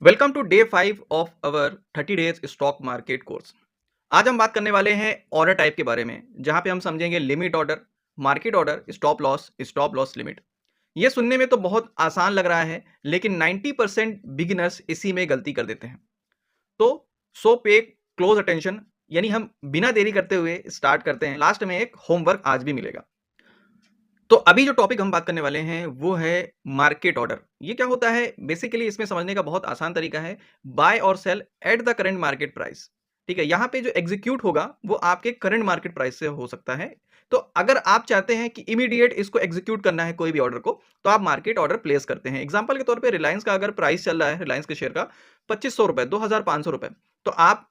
Welcome to day 5 of our 30 days stock market course. आज हम बात करने वाले हैं ऑर्डर टाइप के बारे में, जहां पे हम समझेंगे limit order, market order, stop loss limit. ये सुनने में तो बहुत आसान लग रहा है, लेकिन 90% बिगिनर्स इसी में गलती कर देते हैं। तो सो पे क्लोज अटेंशन, यानी हम बिना देरी करते हुए स्टार्ट करते हैं। लास्ट में एक होमवर्क आज भी मिलेगा। तो अभी जो टॉपिक हम बात करने वाले हैं वो है मार्केट ऑर्डर। ये क्या होता है? बेसिकली इसमें समझने का बहुत आसान तरीका है, बाय और sell at the current market price. ठीक है, यहाँ पे जो एग्जीक्यूट होगा वो आपके करंट मार्केट प्राइस से हो सकता है। तो अगर आप चाहते हैं कि इमीडिएट इसको एग्जीक्यूट करना है कोई भी ऑर्डर को, तो आप मार्केट ऑर्डर प्लेस करते हैं। एग्जाम्पल के तौर पर रिलायंस का अगर प्राइस चल रहा है, रिलायंस के शेयर का 2500 रुपए, 2500 रुपए, तो आप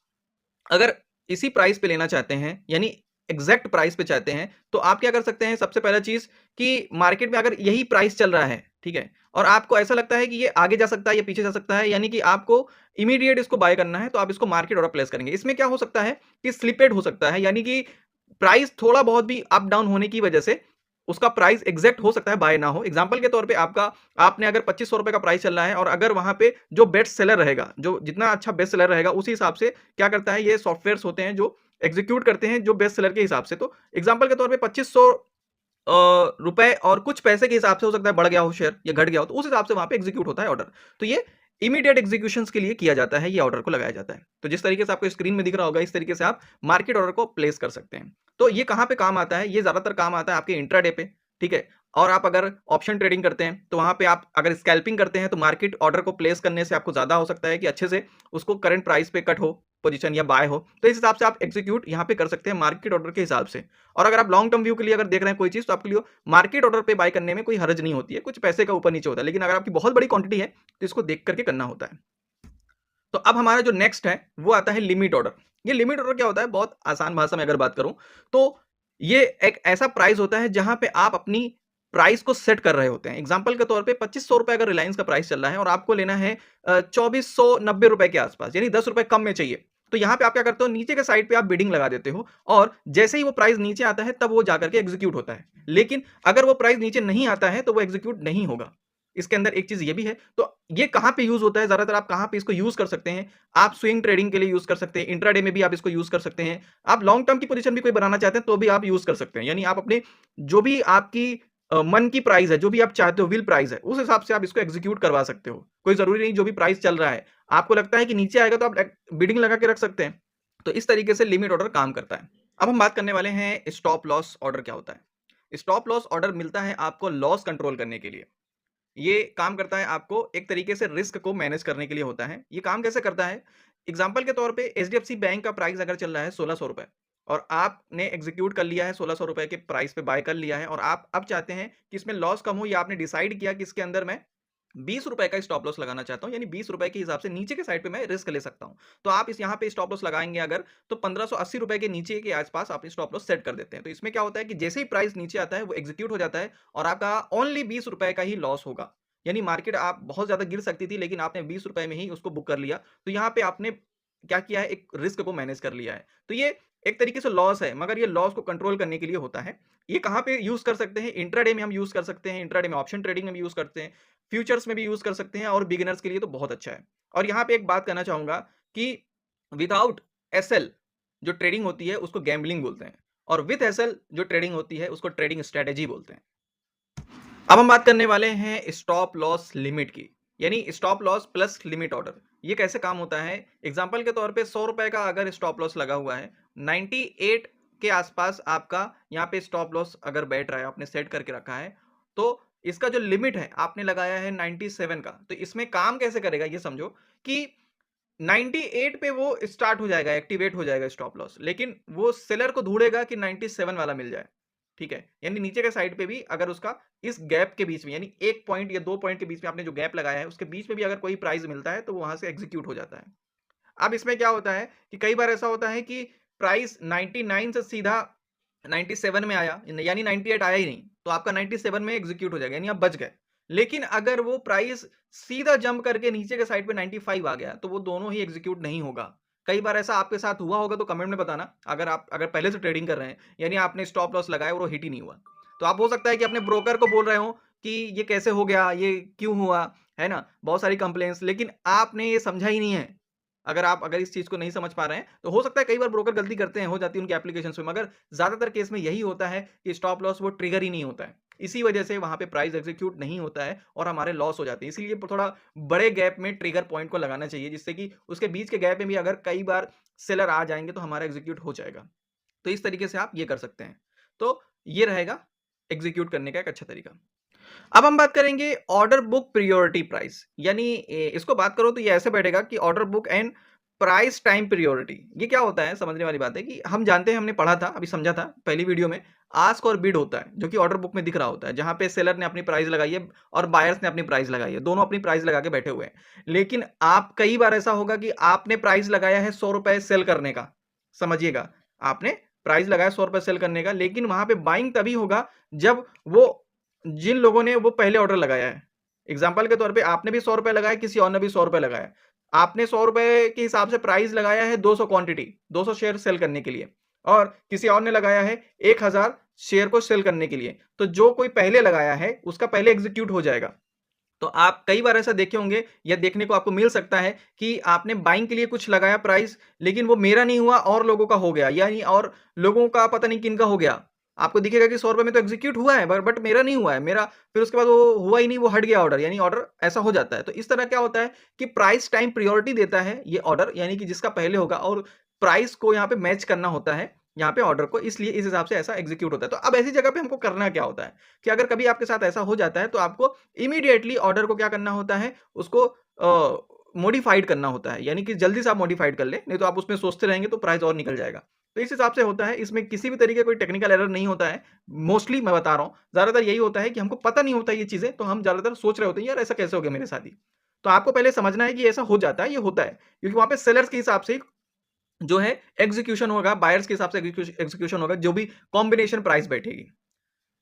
अगर इसी प्राइस पे लेना चाहते हैं, यानी एग्जैक्ट प्राइस पे चाहते हैं, तो आप क्या कर सकते हैं? सबसे पहला चीज कि मार्केट में अगर यही प्राइस चल रहा है, ठीक है, और आपको ऐसा लगता है कि ये आगे जा सकता है या पीछे जा सकता है, यानी कि आपको इमीडिएट इसको बाय करना है, तो आप इसको मार्केट ऑर्डर प्लेस करेंगे। इसमें क्या हो सकता है कि स्लिपेड हो सकता है, यानी कि प्राइस थोड़ा बहुत भी अप डाउन होने की वजह से उसका प्राइस एग्जैक्ट हो सकता है, बाय ना हो। एग्जांपल के तौर पे आपने अगर 2500 रुपए का प्राइस चल रहा है, और अगर वहां पे जो बेस्ट सेलर रहेगा, जो जितना अच्छा बेस्ट सेलर रहेगा, उसी हिसाब से क्या करता है, ये सॉफ्टवेयर होते हैं जो एग्जीक्यूट करते हैं जो बेस्ट सेलर के हिसाब से। तो एग्जांपल के तौर पे 2500 रुपए और कुछ पैसे के हिसाब से हो सकता है बढ़ गया हो शेयर या घट गया हो, तो उस हिसाब से वहां पे एग्जीक्यूट होता है ऑर्डर। तो ये इमीडिएट एग्जीक्यूशन के लिए किया जाता है, ये ऑर्डर को लगाया जाता है। तो जिस तरीके से आपको स्क्रीन में दिख रहा होगा, इस तरीके से आप मार्केट ऑर्डर को प्लेस कर सकते हैं। तो ये कहां पे काम आता है? ये ज्यादातर काम आता है आपके इंट्राडे पे, ठीक है। और आप अगर ऑप्शन ट्रेडिंग करते हैं, तो वहां पे आप अगर स्कैल्पिंग करते हैं, तो मार्केट ऑर्डर को प्लेस करने से आपको ज्यादा हो सकता है कि अच्छे से उसको करंट प्राइस पे कट हो पोजीशन या बाय हो। तो इस हिसाब से आप एग्जीक्यूट यहाँ पे कर सकते हैं मार्केट ऑर्डर के हिसाब से। और अगर आप लॉन्ग टर्म व्यू के लिए अगर देख रहे हैं कोई चीज, तो आपके लिए मार्केट ऑर्डर पे बाय करने में कोई हर्ज नहीं होती है, कुछ पैसे का ऊपर नीचे होता है, लेकिन अगर आपकी बहुत बड़ी क्वांटिटी है तो इसको देख करके करना होता है। तो अब हमारा जो नेक्स्ट है वो आता है लिमिट ऑर्डर। ये लिमिट ऑर्डर क्या होता है? बहुत आसान भाषा में अगर बात करूं, तो ये एक ऐसा प्राइस होता है जहां पे आप अपनी प्राइस को सेट कर रहे होते हैं। एग्जांपल के तौर पे 2500 रुपए अगर रिलायंस का प्राइस चल रहा है और आपको लेना है 2490 रुपए के आसपास, यानी 10 रुपए कम में चाहिए। तो यहाँ पे आप क्या करते हो, नीचे के साइड पे आप बिडिंग लगा देते हो, और जैसे ही वो प्राइस नीचे आता है तब वो जाकर के एग्जीक्यूट होता है। लेकिन अगर वो प्राइस नीचे नहीं आता है तो वो एग्जीक्यूट नहीं होगा। इसके अंदर एक चीज ये भी है। तो ये कहां पे यूज होता है? ज्यादातर आप कहां पे इसको यूज कर सकते हैं? आप स्विंग ट्रेडिंग के लिए यूज कर सकते हैं, इंट्राडे में भी आप इसको यूज कर सकते हैं। आप लॉन्ग टर्म की पोजीशन भी कोई बनाना चाहते हैं तो भी आप यूज कर सकते हैं, यानी आप अपने जो भी आपकी मन की प्राइस है, जो भी आप चाहते हो, विल प्राइस है, उस हिसाब से आप इसको एग्जीक्यूट करवा सकते हो। कोई जरूरी नहीं जो भी प्राइस चल रहा है, आपको लगता है कि नीचे आएगा तो आप बिडिंग लगा के रख सकते हैं। तो इस तरीके से लिमिट ऑर्डर काम करता है। अब हम बात करने वाले हैं स्टॉप लॉस ऑर्डर क्या होता है। स्टॉप लॉस ऑर्डर मिलता है आपको लॉस कंट्रोल करने के लिए। ये काम करता है आपको एक तरीके से रिस्क को मैनेज करने के लिए होता है। ये काम कैसे करता है? एग्जाम्पल के तौर पे एचडीएफसी बैंक का प्राइस अगर चल रहा है 1600 रुपए, और आपने एग्जीक्यूट कर लिया है 1600 रुपए के प्राइस पे बाय कर लिया है, और आप अब चाहते हैं कि इसमें लॉस कम हो, या आपने डिसाइड किया कि इसके अंदर मैं 20 रुपए का स्टॉप लॉस लगाना चाहता हूं, यानी 20 रुपए के हिसाब से नीचे के साइड पे मैं रिस्क ले सकता हूं। तो आप इस यहाँ पे स्टॉप लॉस लगाएंगे अगर, तो 1580 रुपए के नीचे के आसपास आप स्टॉप लॉस सेट कर देते हैं। तो इसमें क्या होता है कि जैसे ही प्राइस नीचे आता है वो एग्जीक्यूट हो जाता है, और आपका ओनली 20 रुपए का ही लॉस होगा। यानी मार्केट आप बहुत ज्यादा गिर सकती थी, लेकिन आपने 20 रुपए में ही उसको बुक कर लिया। तो यहाँ पे आपने क्या किया है, एक रिस्क को मैनेज कर लिया है। तो ये एक तरीके से लॉस है, मगर ये लॉस को कंट्रोल करने के लिए होता है। ये कहाँ पे यूज कर सकते हैं? इंट्राडे में हम यूज कर सकते हैं, इंट्राडे में ऑप्शन ट्रेडिंग में भी यूज करते हैं, फ्यूचर्स में भी यूज कर सकते हैं, और बिगिनर्स के लिए तो बहुत अच्छा है। और यहाँ पे एक बात कहना चाहूंगा कि विदाउट एसएल जो ट्रेडिंग होती है उसको गैम्बलिंग बोलते हैं, और विथ एसएल जो ट्रेडिंग होती है उसको ट्रेडिंग स्ट्रेटेजी बोलते हैं। अब हम बात करने वाले हैं स्टॉप लॉस लिमिट की, यानी stop loss plus limit order. ये कैसे काम होता है? एग्जांपल के तौर पे 100 रुपए का अगर स्टॉप लॉस लगा हुआ है, 98 के आसपास आपका यहाँ पे स्टॉप लॉस अगर बैठ रहा है, आपने सेट करके रखा है, तो इसका जो लिमिट है आपने लगाया है 97 का। तो इसमें काम कैसे करेगा ये समझो कि 98 पे वो स्टार्ट हो जाएगा, एक्टिवेट हो जाएगा स्टॉप लॉस, लेकिन वो सेलर को ढूंढेगा कि 97 वाला मिल जाए। ठीक है, यानी नीचे के साइड पे भी अगर उसका इस गैप के बीच में, यानी 1 पॉइंट या 2 पॉइंट के बीच में आपने जो गैप लगाया है उसके बीच में भी अगर कोई प्राइस मिलता है तो वो वहां से एग्जीक्यूट हो जाता है। अब इसमें क्या होता है कि कई बार ऐसा होता है कि प्राइस 99 से सीधा 97 में आया, यानी 98 आया ही नहीं, तो आपका 97 में एग्जीक्यूट हो जाएगा, यानी आप बच गए। लेकिन अगर वो प्राइस सीधा जंप करके नीचे के साइड पे 95 आ गया, तो वो दोनों ही एग्जीक्यूट नहीं होगा। कई बार ऐसा आपके साथ हुआ होगा तो कमेंट में बताना। अगर पहले से ट्रेडिंग कर रहे हैं, यानी आपने स्टॉप लॉस लगाया और वो हिट ही नहीं हुआ, तो आप हो सकता है कि अपने ब्रोकर को बोल रहे हो कि ये कैसे हो गया, ये क्यों हुआ, है ना? बहुत सारी कंप्लेंट्स, लेकिन आपने ये समझा ही नहीं है। अगर इस चीज़ को नहीं समझ पा रहे हैं, तो हो सकता है कई बार ब्रोकर गलती करते हैं, हो जाती है उनकी एप्लीकेशंस में, मगर ज़्यादातर केस में यही होता है कि स्टॉप लॉस वो ट्रिगर ही नहीं होता है। इसी वजह से वहाँ पे प्राइस एग्ज़ीक्यूट नहीं होता है और हमारे लॉस हो जाते हैं। इसीलिए थोड़ा बड़े गैप में ट्रिगर पॉइंट को लगाना चाहिए, जिससे कि उसके बीच के गैप में भी अगर कई बार सेलर आ जाएँगे, तो हमारा एग्ज़ीक्यूट हो जाएगा। तो इस तरीके से आप ये कर सकते हैं। तो ये रहेगा एग्ज़ीक्यूट करने का एक अच्छा तरीका। अब हम बात करेंगे ऑर्डर बुक प्रायोरिटी प्राइस, यानी इसको बात करो तो ये ऐसे बैठेगा कि order book and price time priority. ये क्या होता है, समझने वाली बात है कि हम जानते हैं, हमने पढ़ा था, अभी समझा था पहली वीडियो में, आस्क और बिड होता है जो कि ऑर्डर बुक में दिख रहा होता है, जहां पे सेलर ने अपनी प्राइस लगाई है और बायर्स ने अपनी प्राइस लगाई है, दोनों अपनी प्राइस लगा के बैठे हुए हैं। लेकिन आप कई बार ऐसा होगा कि आपने प्राइस लगाया है 100 रुपए सेल करने का, समझिएगा, आपने प्राइस लगाया 100 रुपए सेल करने का, लेकिन वहां पे बाइंग तभी होगा जब वो जिन लोगों ने वो पहले ऑर्डर लगाया है, एग्जांपल के तौर पे आपने भी 100 रुपए लगाया, किसी और ने भी 100 रुपए लगाया। आपने 100 रुपए के हिसाब से प्राइस लगाया है 200 क्वांटिटी, 200 शेयर सेल करने के लिए, और किसी और ने लगाया है 1000 शेयर को सेल करने के लिए। तो जो कोई पहले लगाया है उसका पहले एग्जीक्यूट हो जाएगा। तो आप कई बार ऐसा देखे होंगे या देखने को आपको मिल सकता है कि आपने बाइंग के लिए कुछ लगाया प्राइस, लेकिन वो मेरा नहीं हुआ और लोगों का हो गया, यानी और लोगों का पता नहीं किनका हो गया। आपको दिखेगा कि 100 रुपए में तो एग्जीक्यूट हुआ है, बट मेरा नहीं हुआ है, मेरा फिर उसके बाद वो हुआ ही नहीं, वो हट गया ऑर्डर, यानी ऑर्डर ऐसा हो जाता है। तो इस तरह क्या होता है कि प्राइस टाइम प्रायोरिटी देता है ये ऑर्डर, यानी कि जिसका पहले होगा, और प्राइस को यहाँ पे मैच करना होता है यहाँ पे ऑर्डर को, इसलिए इस हिसाब से ऐसा एग्जीक्यूट होता है। तो अब ऐसी जगह पे हमको करना क्या होता है कि अगर कभी आपके साथ ऐसा हो जाता है, तो आपको इमीडिएटली ऑर्डर को क्या करना होता है, उसको मॉडिफाइड करना होता है, यानी कि जल्दी से आप मॉडिफाइड कर लें, नहीं तो आप उसमें सोचते रहेंगे तो प्राइस और निकल जाएगा। तो इस हिसाब से होता है, इसमें किसी भी तरीके कोई टेक्निकल एरर नहीं होता है। मोस्टली मैं बता रहा हूँ, ज़्यादातर यही होता है कि हमको पता नहीं होता ये चीज़ें, तो हम ज़्यादातर सोच रहे होते हैं यार ऐसा कैसे हो गया मेरे साथ ही। तो आपको पहले समझना है कि ऐसा हो जाता है, ये होता है, क्योंकि वहाँ पे सेलर्स के हिसाब से जो है एग्जीक्यूशन होगा, बायर्स के हिसाब से एग्जीक्यूशन होगा, जो भी कॉम्बिनेशन प्राइस बैठेगी।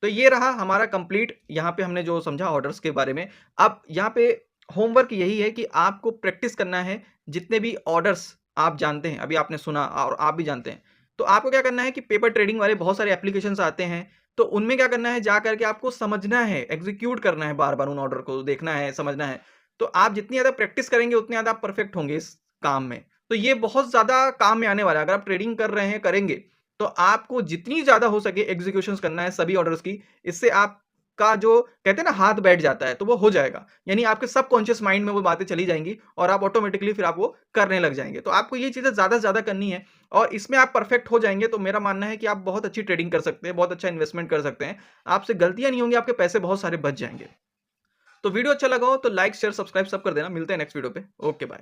तो ये रहा हमारा कंप्लीट, यहाँ पे हमने जो समझा ऑर्डर्स के बारे में। अब यहाँ पे होमवर्क यही है कि आपको प्रैक्टिस करना है, जितने भी ऑर्डर्स आप जानते हैं, अभी आपने सुना और आप भी जानते हैं, तो आपको क्या करना है कि पेपर ट्रेडिंग वाले बहुत सारे एप्लीकेशंस आते हैं, तो उनमें क्या करना है, जा करके आपको समझना है, एग्जीक्यूट करना है, बार बार उन ऑर्डर को देखना है, समझना है। तो आप जितनी ज़्यादा प्रैक्टिस करेंगे उतने ज़्यादा आप परफेक्ट होंगे इस काम में। तो ये बहुत ज़्यादा काम में आने वाला है, अगर आप ट्रेडिंग कर रहे हैं, करेंगे, तो आपको जितनी ज़्यादा हो सके एग्जीक्यूशंस करना है सभी ऑर्डर्स की। इससे आपका जो कहते हैं ना हाथ बैठ जाता है, तो वो हो जाएगा। यानी आपके सबकॉन्शियस माइंड में वो बातें चली जाएँगी और आप ऑटोमैटिकली फिर आप वो करने लग जाएँगे। तो आपको ये चीज़ें ज़्यादा से ज़्यादा करनी है और इसमें आप परफेक्ट हो जाएँगे, तो मेरा मानना है कि आप बहुत अच्छी ट्रेडिंग कर सकते हैं, बहुत अच्छा इन्वेस्टमेंट कर सकते हैं। आपसे गलतियाँ नहीं होंगी, आपके पैसे बहुत सारे बच जाएँगे। तो वीडियो अच्छा लगा हो तो लाइक, शेयर, सब्सक्राइब सब कर देना। मिलते हैं नेक्स्ट वीडियो पे। Okay, bye.